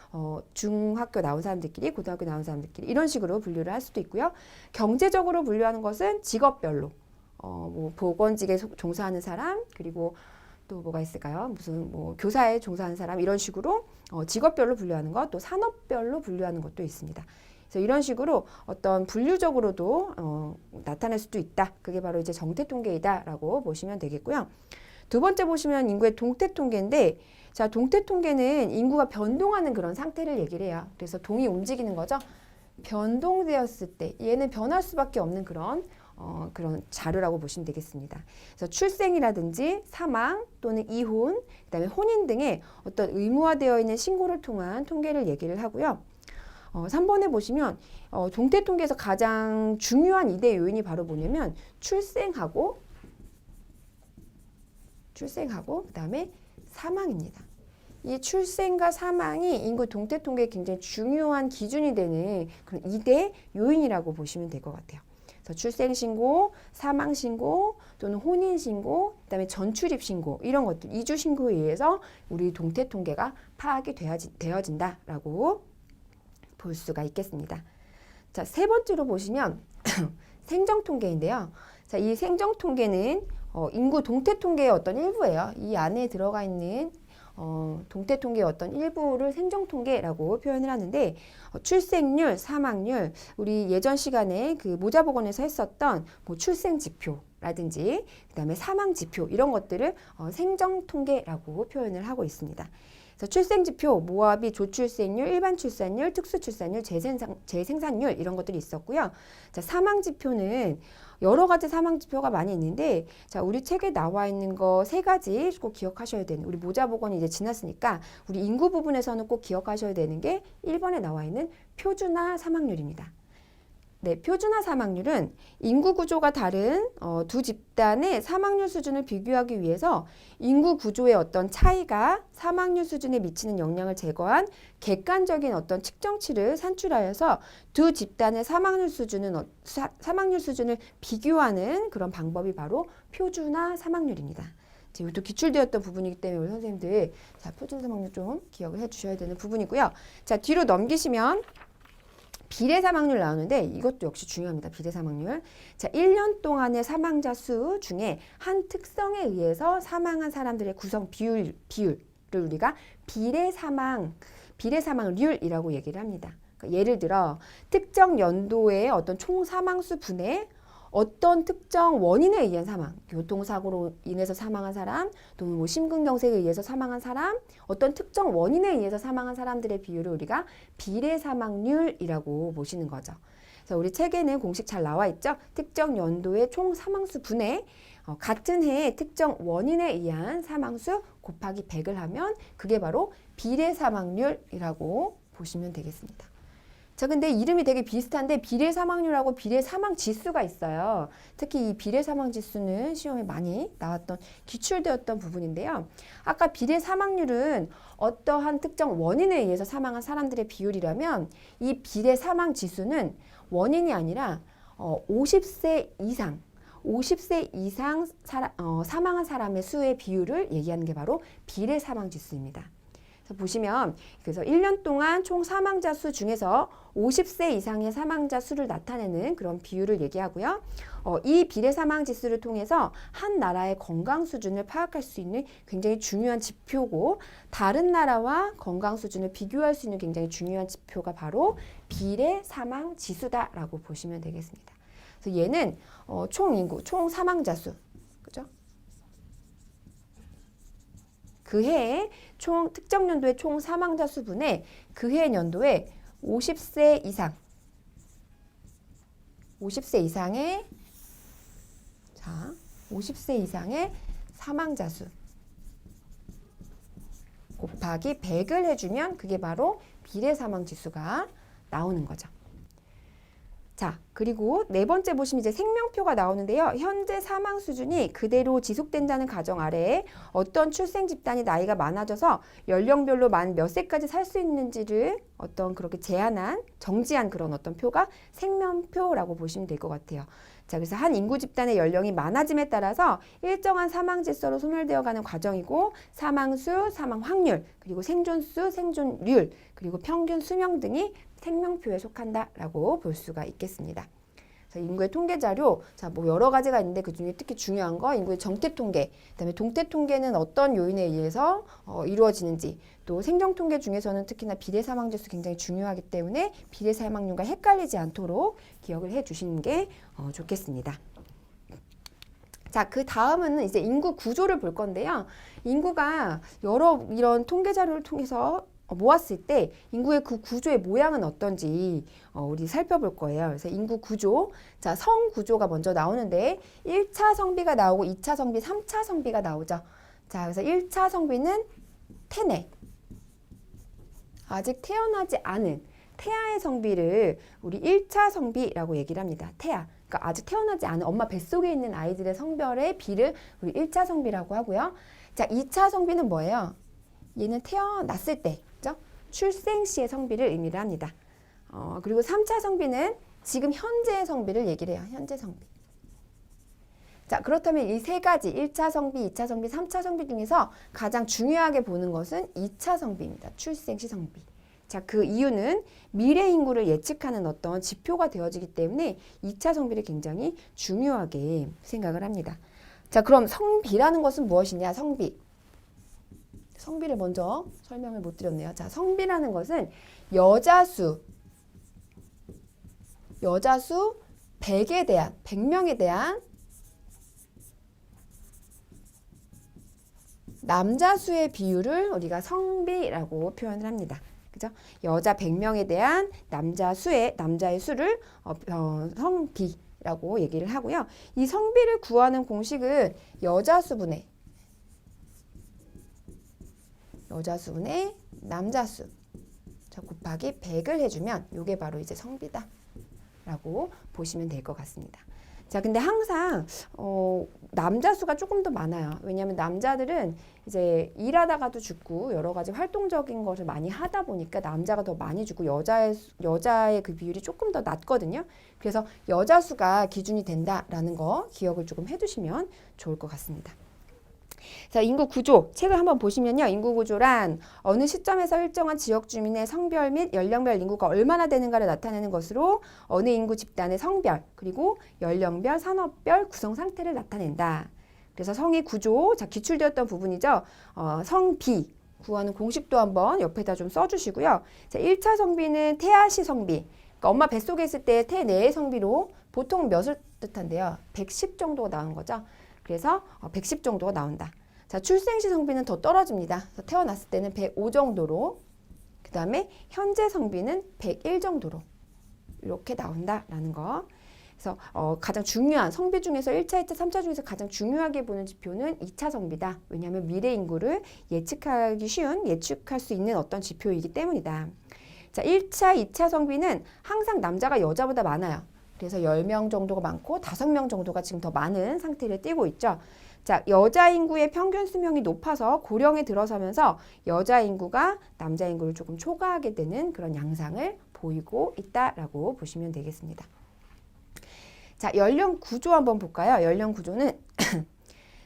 중학교 나온 사람들끼리, 고등학교 나온 사람들끼리 이런 식으로 분류를 할 수도 있고요. 경제적으로 분류하는 것은 직업별로, 뭐 보건직에 종사하는 사람, 그리고 또 뭐가 있을까요? 무슨 뭐 교사에 종사하는 사람 이런 식으로 직업별로 분류하는 것, 또 산업별로 분류하는 것도 있습니다. 그래서 이런 식으로 어떤 분류적으로도 나타낼 수도 있다. 그게 바로 이제 정태통계이다라고 보시면 되겠고요. 두 번째 보시면 인구의 동태통계인데, 자, 동태통계는 인구가 변동하는 그런 상태를 얘기를 해요. 그래서 동이 움직이는 거죠. 변동되었을 때 얘는 변할 수밖에 없는 그런 자료라고 보시면 되겠습니다. 그래서 출생이라든지 사망 또는 이혼, 그다음에 혼인 등의 어떤 의무화되어 있는 신고를 통한 통계를 얘기를 하고요. 3번에 보시면 동태통계에서 가장 중요한 2대 요인이 바로 뭐냐면 출생하고 그다음에 사망입니다. 이 출생과 사망이 인구 동태통계에 굉장히 중요한 기준이 되는 그런 2대 요인이라고 보시면 될 것 같아요. 그래서 출생신고, 사망신고, 또는 혼인신고, 그다음에 전출입신고 이런 것들, 이주신고에 의해서 우리 동태통계가 파악이 되어진다라고 볼 수가 있겠습니다. 자, 세 번째로 보시면 생정통계인데요. 자, 이 생정통계는 인구 동태통계의 어떤 일부예요. 이 안에 들어가 있는 동태통계의 어떤 일부를 생정통계라고 표현을 하는데, 출생률, 사망률, 우리 예전 시간에 그 모자보건에서 했었던 뭐 출생지표라든지 그다음에 사망지표 이런 것들을 생정통계라고 표현을 하고 있습니다. 그래서 출생지표, 모아비, 조출생률, 일반 출산율, 특수 출산율, 재생산율 이런 것들이 있었고요. 자, 사망지표는 여러 가지 사망지표가 많이 있는데, 자, 우리 책에 나와 있는 거 세 가지 꼭 기억하셔야 되는, 우리 모자보건이 이제 지났으니까 우리 인구 부분에서는 꼭 기억하셔야 되는 게 1번에 나와 있는 표준화 사망률입니다. 네, 표준화 사망률은 인구 구조가 다른 두 집단의 사망률 수준을 비교하기 위해서 인구 구조의 어떤 차이가 사망률 수준에 미치는 영향을 제거한 객관적인 어떤 측정치를 산출하여서 두 집단의 사망률 수준을 비교하는 그런 방법이 바로 표준화 사망률입니다. 이것도 기출되었던 부분이기 때문에 우리 선생님들, 자, 표준화 사망률 좀 기억을 해주셔야 되는 부분이고요. 자, 뒤로 넘기시면 비례 사망률 나오는데 이것도 역시 중요합니다. 비례 사망률. 자, 1년 동안의 사망자 수 중에 한 특성에 의해서 사망한 사람들의 구성 비율을 우리가 비례 사망률이라고 얘기를 합니다. 그러니까 예를 들어 특정 연도의 어떤 총 사망수 분의 어떤 특정 원인에 의한 사망, 교통사고로 인해서 사망한 사람, 또는 뭐 심근경색에 의해서 사망한 사람, 어떤 특정 원인에 의해서 사망한 사람들의 비율을 우리가 비례 사망률이라고 보시는 거죠. 그래서 우리 책에는 공식 잘 나와 있죠. 특정 연도의 총 사망수 분의 같은 해에 특정 원인에 의한 사망수 곱하기 100을 하면 그게 바로 비례 사망률이라고 보시면 되겠습니다. 자, 근데 이름이 되게 비슷한데 비례 사망률하고 비례 사망 지수가 있어요. 특히 이 비례 사망 지수는 시험에 많이 나왔던, 기출되었던 부분인데요. 아까 비례 사망률은 어떠한 특정 원인에 의해서 사망한 사람들의 비율이라면, 이 비례 사망 지수는 원인이 아니라 50세 이상 사망한 사람의 수의 비율을 얘기하는 게 바로 비례 사망 지수입니다. 보시면, 그래서 1년 동안 총 사망자 수 중에서 50세 이상의 사망자 수를 나타내는 그런 비율을 얘기하고요. 이 비례 사망 지수를 통해서 한 나라의 건강 수준을 파악할 수 있는 굉장히 중요한 지표고, 다른 나라와 건강 수준을 비교할 수 있는 굉장히 중요한 지표가 바로 비례 사망 지수다라고 보시면 되겠습니다. 그래서 얘는 총 인구, 총 사망자 수, 그죠? 그 해에 특정 연도의 총 사망자 수분의 그 해 연도에 50세 이상. 50세 이상의 자, 50세 이상의 사망자 수 곱하기 100을 해주면 그게 바로 비례 사망 지수가 나오는 거죠. 자, 그리고 네 번째 보시면 이제 생명표가 나오는데요. 현재 사망 수준이 그대로 지속된다는 가정 아래에 어떤 출생 집단이 나이가 많아져서 연령별로 만 몇 세까지 살 수 있는지를 어떤 그렇게 제한한, 정지한 그런 어떤 표가 생명표라고 보시면 될 것 같아요. 자, 그래서 한 인구 집단의 연령이 많아짐에 따라서 일정한 사망 질서로 소멸되어 가는 과정이고 사망수, 사망 확률, 그리고 생존수, 생존율, 그리고 평균 수명 등이 생명표에 속한다라고 볼 수가 있겠습니다. 그래서 인구의 통계 자료, 자, 뭐 여러 가지가 있는데 그 중에 특히 중요한 거 인구의 정태 통계, 그다음에 동태 통계는 어떤 요인에 의해서 이루어지는지, 또 생정 통계 중에서는 특히나 비례 사망 지수 굉장히 중요하기 때문에 비례 사망률과 헷갈리지 않도록 기억을 해 주시는 게 좋겠습니다. 자, 그 다음은 이제 인구 구조를 볼 건데요. 인구가 여러 이런 통계 자료를 통해서 모았을 때 인구의 그 구조의 모양은 어떤지 우리 살펴볼 거예요. 그래서 인구 구조, 자, 성 구조가 먼저 나오는데 1차 성비가 나오고 2차 성비, 3차 성비가 나오죠. 자, 그래서 1차 성비는 태내, 아직 태어나지 않은 태아의 성비를 우리 1차 성비라고 얘기를 합니다. 태아, 그러니까 아직 태어나지 않은 엄마 뱃속에 있는 아이들의 성별의 비를 우리 1차 성비라고 하고요. 자, 2차 성비는 뭐예요? 얘는 태어났을 때, 그죠? 출생 시의 성비를 의미를 합니다. 그리고 3차 성비는 지금 현재의 성비를 얘기를 해요. 현재 성비. 자, 그렇다면 이 세 가지 1차 성비, 2차 성비, 3차 성비 중에서 가장 중요하게 보는 것은 2차 성비입니다. 출생 시 성비. 자, 그 이유는 미래 인구를 예측하는 어떤 지표가 되어지기 때문에 2차 성비를 굉장히 중요하게 생각을 합니다. 자, 그럼 성비라는 것은 무엇이냐? 성비. 성비를 먼저 설명을 못 드렸네요. 자, 성비라는 것은 여자수 100에 대한, 100명에 대한 남자 수의 비율을 우리가 성비라고 표현을 합니다. 그죠? 여자 100명에 대한 남자의 수를 성비라고 얘기를 하고요. 이 성비를 구하는 공식은 여자수분의 남자수 자, 곱하기 100을 해주면 이게 바로 이제 성비다 라고 보시면 될 것 같습니다. 자, 근데 항상 남자수가 조금 더 많아요. 왜냐하면 남자들은 이제 일하다가도 죽고 여러 가지 활동적인 것을 많이 하다 보니까 남자가 더 많이 죽고 여자의 그 비율이 조금 더 낮거든요. 그래서 여자수가 기준이 된다라는 거 기억을 조금 해두시면 좋을 것 같습니다. 자, 인구 구조 책을 한번 보시면요. 인구 구조란 어느 시점에서 일정한 지역 주민의 성별 및 연령별 인구가 얼마나 되는가를 나타내는 것으로 어느 인구 집단의 성별 그리고 연령별, 산업별 구성 상태를 나타낸다. 그래서 성의 구조, 자, 기출되었던 부분이죠. 성비 구하는 공식도 한번 옆에다 좀 써주시고요. 자, 1차 성비는 태아시 성비. 그러니까 엄마 뱃속에 있을 때 태내의 성비로 보통 몇을 뜻한데요. 110 정도가 나오는 거죠. 그래서 110 정도가 나온다. 자, 출생시 성비는 더 떨어집니다. 그래서 태어났을 때는 105 정도로, 그 다음에 현재 성비는 101 정도로 이렇게 나온다라는 거. 그래서 가장 중요한 성비 중에서 1차, 2차, 3차 중에서 가장 중요하게 보는 지표는 2차 성비다. 왜냐하면 미래 인구를 예측하기 쉬운, 예측할 수 있는 어떤 지표이기 때문이다. 자, 1차, 2차 성비는 항상 남자가 여자보다 많아요. 그래서 10명 정도가 많고 5명 정도가 지금 더 많은 상태를 띠고 있죠. 자, 여자 인구의 평균 수명이 높아서 고령에 들어서면서 여자 인구가 남자 인구를 조금 초과하게 되는 그런 양상을 보이고 있다라고 보시면 되겠습니다. 자, 연령 구조 한번 볼까요? 연령 구조는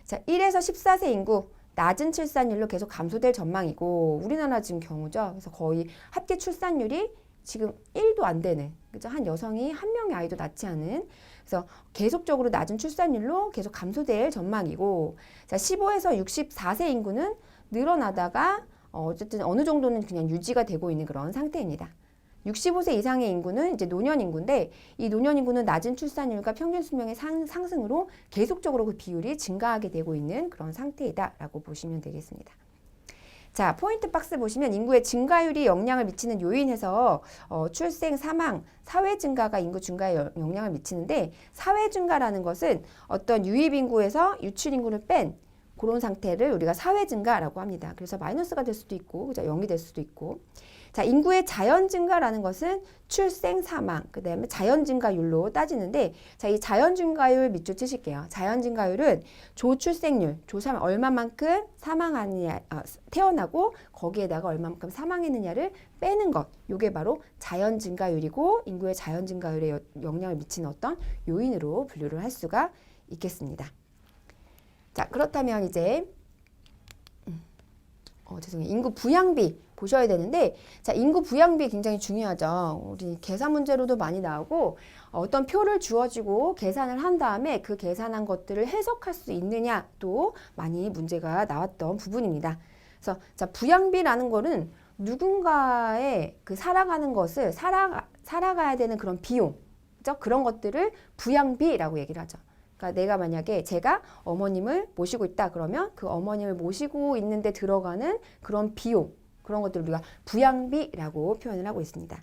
자, 1에서 14세 인구 낮은 출산율로 계속 감소될 전망이고 우리나라 지금 경우죠. 그래서 거의 합계 출산율이 지금 1도 안 되는, 그죠? 한 여성이 한 명의 아이도 낳지 않은, 그래서 계속적으로 낮은 출산율로 계속 감소될 전망이고, 자, 15에서 64세 인구는 늘어나다가 어쨌든 어느 정도는 그냥 유지가 되고 있는 그런 상태입니다. 65세 이상의 인구는 이제 노년 인구인데 이 노년 인구는 낮은 출산율과 평균 수명의 상승으로 계속적으로 그 비율이 증가하게 되고 있는 그런 상태이다라고 보시면 되겠습니다. 자, 포인트 박스 보시면 인구의 증가율이 영향을 미치는 요인에서 출생, 사망, 사회 증가가 인구 증가에 영향을 미치는데 사회 증가라는 것은 어떤 유입 인구에서 유출 인구를 뺀 그런 상태를 우리가 사회 증가라고 합니다. 그래서 마이너스가 될 수도 있고, 그죠? 0이 될 수도 있고. 자, 인구의 자연 증가라는 것은 출생, 사망, 그 다음에 자연 증가율로 따지는데, 자, 이 자연 증가율 밑줄 치실게요. 자연 증가율은 조출생률, 조사면 얼마만큼 사망하느냐, 태어나고 거기에다가 얼마만큼 사망했느냐를 빼는 것. 요게 바로 자연 증가율이고, 인구의 자연 증가율에 영향을 미치는 어떤 요인으로 분류를 할 수가 있겠습니다. 자, 그렇다면 이제 죄송해요. 인구 부양비 보셔야 되는데, 자, 인구 부양비 굉장히 중요하죠. 우리 계산 문제로도 많이 나오고, 어떤 표를 주어지고 계산을 한 다음에 그 계산한 것들을 해석할 수 있느냐도 많이 문제가 나왔던 부분입니다. 그래서 자, 부양비라는 거는 누군가의 그 살아가는 것을 살아가야 되는 그런 비용, 그죠? 그런 것들을 부양비라고 얘기를 하죠. 그러니까 내가 만약에 제가 어머님을 모시고 있다 그러면 그 어머님을 모시고 있는데 들어가는 그런 비용, 그런 것들을 우리가 부양비라고 표현을 하고 있습니다.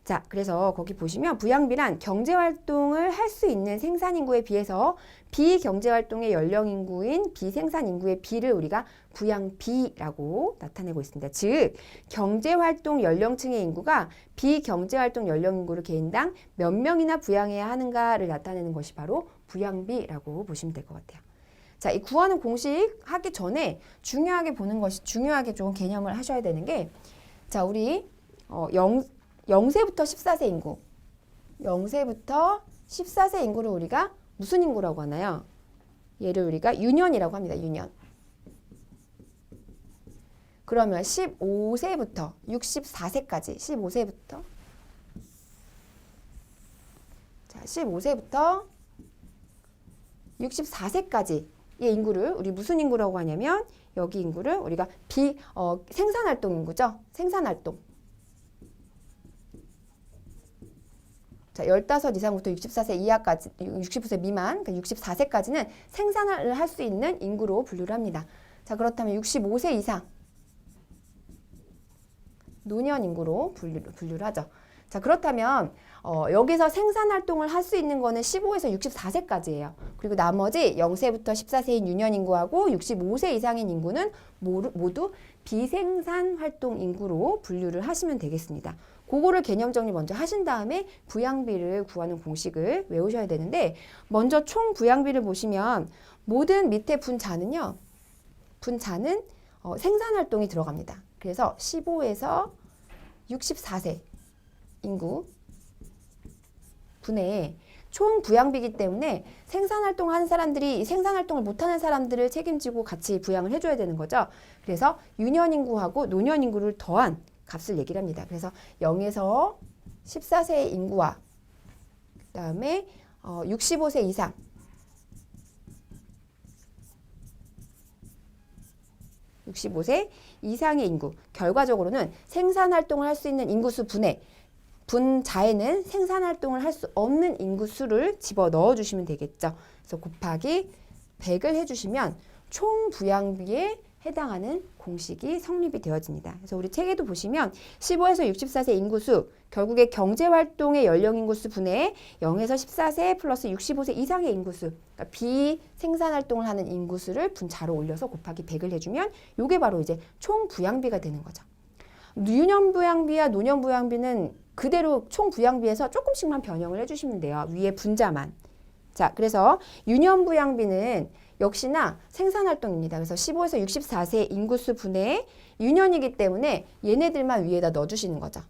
자, 그래서 거기 보시면 부양비란 경제활동을 할 수 있는 생산인구에 비해서 비경제활동의 연령인구인 비생산인구의 비를 우리가 부양비라고 나타내고 있습니다. 즉, 경제활동 연령층의 인구가 비경제활동 연령인구를 개인당 몇 명이나 부양해야 하는가를 나타내는 것이 바로 부양비라고 보시면 될 것 같아요. 자, 이 구하는 공식 하기 전에 중요하게 좀 개념을 하셔야 되는 게, 자, 우리 0세부터 14세 인구, 0세부터 14세 인구를 우리가 무슨 인구라고 하나요? 얘를 우리가 유년이라고 합니다. 유년. 그러면 15세부터 64세까지, 15세부터 64세까지의 인구를 우리 무슨 인구라고 하냐면, 여기 인구를 우리가 생산활동 인구죠. 생산활동. 자, 15 이상부터 64세 이하까지, 65세 미만, 그러니까 64세까지는 생산을 할 수 있는 인구로 분류를 합니다. 자, 그렇다면 65세 이상 노년 인구로 분류를 하죠. 자, 그렇다면 여기서 생산활동을 할 수 있는 거는 15에서 64세까지예요. 그리고 나머지 0세부터 14세인 유년 인구하고 65세 이상인 인구는 모두 비생산활동 인구로 분류를 하시면 되겠습니다. 그거를 개념 정리 먼저 하신 다음에 부양비를 구하는 공식을 외우셔야 되는데, 먼저 총 부양비를 보시면 모든 밑에 분자는요. 분자는 생산활동이 들어갑니다. 그래서 15에서 64세 인구 분의 총 부양비이기 때문에 생산활동을 하는 사람들이 생산활동을 못하는 사람들을 책임지고 같이 부양을 해줘야 되는 거죠. 그래서 유년 인구하고 노년 인구를 더한 값을 얘기를 합니다. 그래서 0에서 14세 인구와 그 다음에 65세 이상, 이상의 인구, 결과적으로는 생산활동을 할 수 있는 인구수 분의 분자에는 생산활동을 할 수 없는 인구수를 집어 넣어주시면 되겠죠. 그래서 곱하기 100을 해주시면 총 부양비에 해당하는 공식이 성립이 되어집니다. 그래서 우리 책에도 보시면 15에서 64세 인구수, 결국에 경제활동의 연령인구수 분의 0에서 14세 플러스 65세 이상의 인구수, 그러니까 비생산활동을 하는 인구수를 분자로 올려서 곱하기 100을 해주면 이게 바로 이제 총 부양비가 되는 거죠. 유년 부양비와 노년 부양비는 그대로 총 부양비에서 조금씩만 변형을 해주시면 돼요. 위에 분자만. 자, 그래서 유년 부양비는 역시나 생산활동입니다. 그래서 15에서 64세 인구수 분의 유년이기 때문에 얘네들만 위에다 넣어주시는 거죠.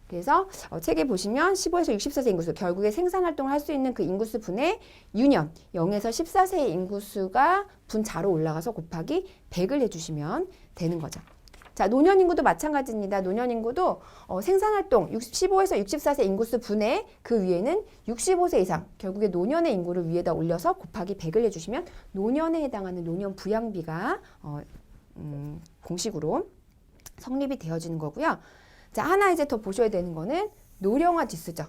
그래서 책에 보시면 15에서 64세 인구수, 결국에 생산활동을 할 수 있는 그 인구수 분의 유년, 0에서 14세의 인구수가 분자로 올라가서 곱하기 100을 해주시면 되는 거죠. 자, 노년 인구도 마찬가지입니다. 노년 인구도 생산활동 15에서 64세 인구수 분의 그 위에는 65세 이상, 결국에 노년의 인구를 위에다 올려서 곱하기 100을 해주시면 노년에 해당하는 노년 부양비가 공식으로 성립이 되어지는 거고요. 자, 하나 이제 더 보셔야 되는 거는 노령화 지수죠.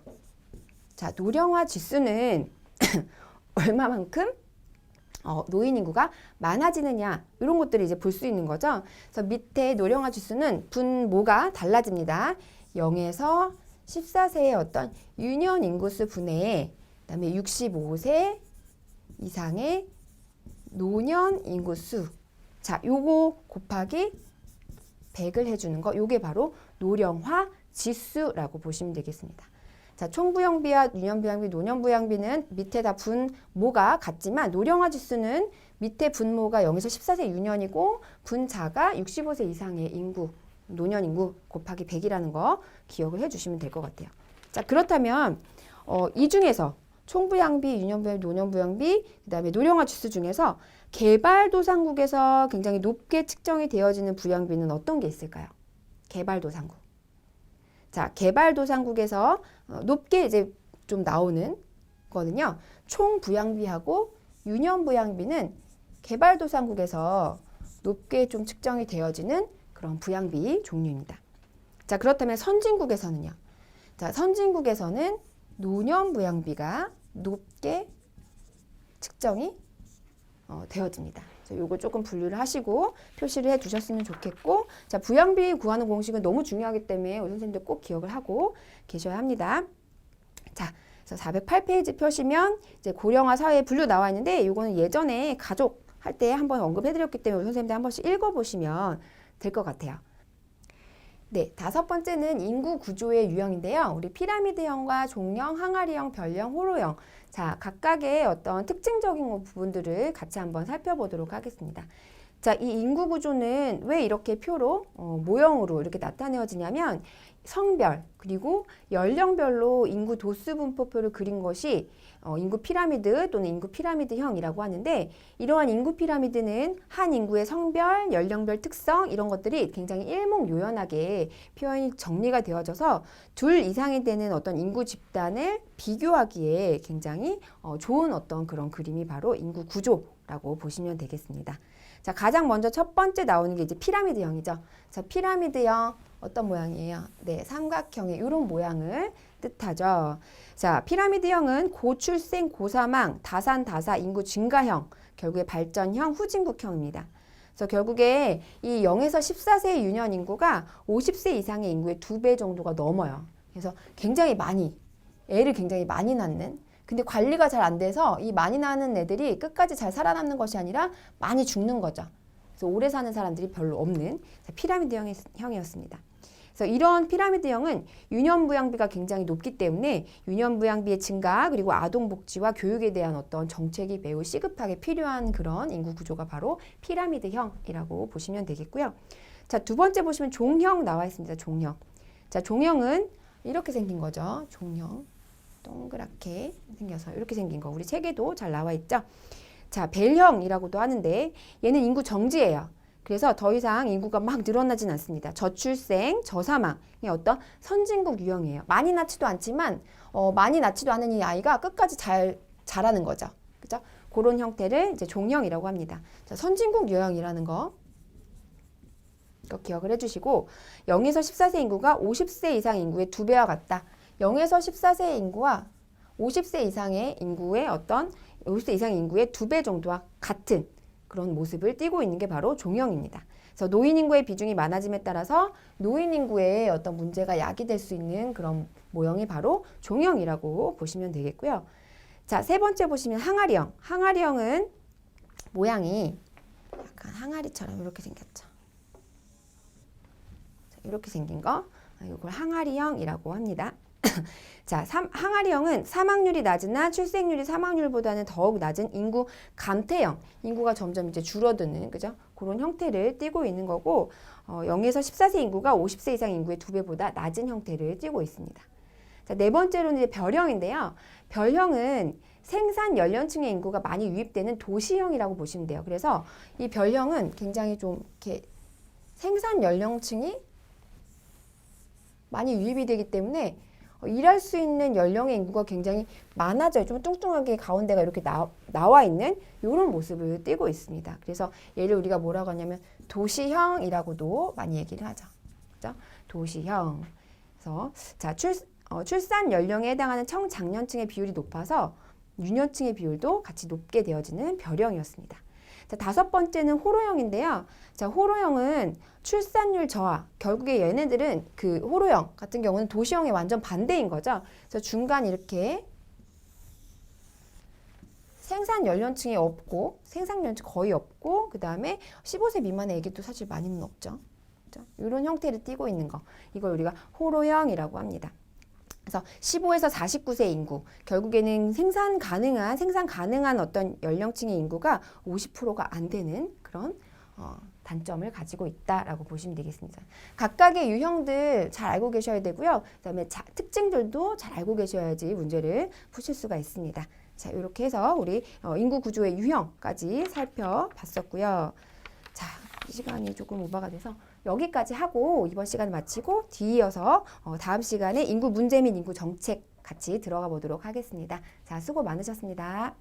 자, 노령화 지수는 얼마만큼 노인 인구가 많아지느냐 이런 것들을 이제 볼 수 있는 거죠. 그래서 밑에 노령화 지수는 분모가 달라집니다. 0에서 14세의 어떤 유년 인구수 분해에 그다음에 65세 이상의 노년 인구수 자 요거 곱하기 100을 해주는 거 요게 바로 노령화 지수라고 보시면 되겠습니다. 자, 총부양비와 유년부양비, 노년부양비는 밑에 다 분모가 같지만 노령화 지수는 밑에 분모가 0에서 14세 유년이고 분자가 65세 이상의 인구, 노년 인구 곱하기 100이라는 거 기억을 해주시면 될 것 같아요. 자, 그렇다면 이 중에서 총부양비, 유년부양비, 노년부양비, 그 다음에 노령화 지수 중에서 개발도상국에서 굉장히 높게 측정이 되어지는 부양비는 어떤 게 있을까요? 개발도상국. 자, 개발도상국에서 높게 이제 좀 나오는 거는요. 총부양비하고 유년부양비는 개발도상국에서 높게 좀 측정이 되어지는 그런 부양비 종류입니다. 자, 그렇다면 선진국에서는요. 자, 선진국에서는 노년부양비가 높게 측정이 되어집니다. 요거 조금 분류를 하시고 표시를 해 주셨으면 좋겠고, 자, 부양비 구하는 공식은 너무 중요하기 때문에 우리 선생님들 꼭 기억을 하고 계셔야 합니다. 자, 그래서 408페이지 펴시면 이제 고령화 사회 분류 나와 있는데 요거는 예전에 가족 할 때 한번 언급해 드렸기 때문에 우리 선생님들 한 번씩 읽어 보시면 될 것 같아요. 네, 5번째는 인구 구조의 유형인데요. 우리 피라미드형과 종형, 항아리형, 별형, 호로형. 자, 각각의 어떤 특징적인 부분들을 같이 한번 살펴보도록 하겠습니다. 자, 이 인구 구조는 왜 이렇게 표로, 모형으로 이렇게 나타내어지냐면 성별, 그리고 연령별로 인구 도수 분포표를 그린 것이 인구 피라미드 또는 인구 피라미드형이라고 하는데, 이러한 인구 피라미드는 한 인구의 성별, 연령별 특성 이런 것들이 굉장히 일목요연하게 표현이 정리가 되어져서 둘 이상이 되는 어떤 인구 집단을 비교하기에 굉장히 좋은 어떤 그런 그림이 바로 인구 구조라고 보시면 되겠습니다. 자, 가장 먼저 첫 번째 나오는 게 이제 피라미드형이죠. 자, 피라미드형 어떤 모양이에요? 네, 삼각형의 이런 모양을 뜻하죠. 자, 피라미드형은 고출생, 고사망, 다산다사, 인구 증가형, 결국에 발전형, 후진국형입니다. 그래서 결국에 이 0에서 14세 유년 인구가 50세 이상의 인구의 2배 정도가 넘어요. 그래서 굉장히 많이, 애를 굉장히 많이 낳는, 근데 관리가 잘 안 돼서 이 많이 낳는 애들이 끝까지 잘 살아남는 것이 아니라 많이 죽는 거죠. 그래서 오래 사는 사람들이 별로 없는 피라미드형이었습니다. 그래서 이런 피라미드형은 유년부양비가 굉장히 높기 때문에 유년부양비의 증가 그리고 아동복지와 교육에 대한 어떤 정책이 매우 시급하게 필요한 그런 인구 구조가 바로 피라미드형이라고 보시면 되겠고요. 자, 두 번째 보시면 종형 나와 있습니다. 종형. 자, 종형은 이렇게 생긴 거죠. 종형. 동그랗게 생겨서 이렇게 생긴 거. 우리 책에도 잘 나와 있죠. 자, 벨형이라고도 하는데 얘는 인구 정지예요. 그래서 더 이상 인구가 막 늘어나진 않습니다. 저출생, 저사망의 어떤 선진국 유형이에요. 많이 낳지도 않지만 많이 낳지도 않은 이 아이가 끝까지 잘 자라는 거죠. 그죠? 그런 형태를 이제 종형이라고 합니다. 자, 선진국 유형이라는 거 기억을 해주시고 0에서 14세 인구가 50세 이상 인구의 2배와 같다. 0에서 14세 인구와 50세 이상의 인구의 어떤 50세 이상 인구의 2배 정도와 같은 그런 모습을 띠고 있는 게 바로 종형입니다. 그래서 노인 인구의 비중이 많아짐에 따라서 노인 인구의 어떤 문제가 야기될 수 있는 그런 모형이 바로 종형이라고 보시면 되겠고요. 자, 세 번째 보시면 항아리형. 항아리형은 모양이 약간 항아리처럼 이렇게 생겼죠. 자, 이렇게 생긴 거, 이걸 항아리형이라고 합니다. 자, 항아리형은 사망률이 낮으나 출생률이 사망률보다는 더욱 낮은 인구 감퇴형, 인구가 점점 이제 줄어드는, 그죠? 그런 형태를 띠고 있는 거고, 0에서 14세 인구가 50세 이상 인구의 2배보다 낮은 형태를 띠고 있습니다. 자, 네 번째로는 이제 별형인데요. 별형은 생산 연령층의 인구가 많이 유입되는 도시형이라고 보시면 돼요. 그래서 이 별형은 굉장히 좀 이렇게 생산 연령층이 많이 유입이 되기 때문에 일할 수 있는 연령의 인구가 굉장히 많아져요. 좀 뚱뚱하게 가운데가 이렇게 나와 있는 이런 모습을 띠고 있습니다. 그래서 얘를 우리가 뭐라고 하냐면 도시형이라고도 많이 얘기를 하죠. 그죠? 도시형. 그래서 자, 출산 연령에 해당하는 청장년층의 비율이 높아서 유년층의 비율도 같이 높게 되어지는 별형이었습니다. 자, 다섯 번째는 호로형인데요. 자, 호로형은 출산율 저하. 결국에 얘네들은 그 호로형 같은 경우는 도시형의 완전 반대인 거죠. 그래서 중간 이렇게 생산 연령층이 없고 생산 연령층 거의 없고 그 다음에 15세 미만의 애기도 사실 많이는 없죠. 이런 형태를 띠고 있는 거. 이걸 우리가 호로형이라고 합니다. 그래서 15에서 49세 인구, 결국에는 생산 가능한 어떤 연령층의 인구가 50%가 안 되는 그런 단점을 가지고 있다라고 보시면 되겠습니다. 각각의 유형들 잘 알고 계셔야 되고요. 그다음에 특징들도 잘 알고 계셔야지 문제를 푸실 수가 있습니다. 자, 이렇게 해서 우리 인구 구조의 유형까지 살펴봤었고요. 자, 이 시간이 조금 오버가 돼서 여기까지 하고 이번 시간을 마치고 뒤이어서 다음 시간에 인구 문제 및 인구 정책 같이 들어가 보도록 하겠습니다. 자, 수고 많으셨습니다.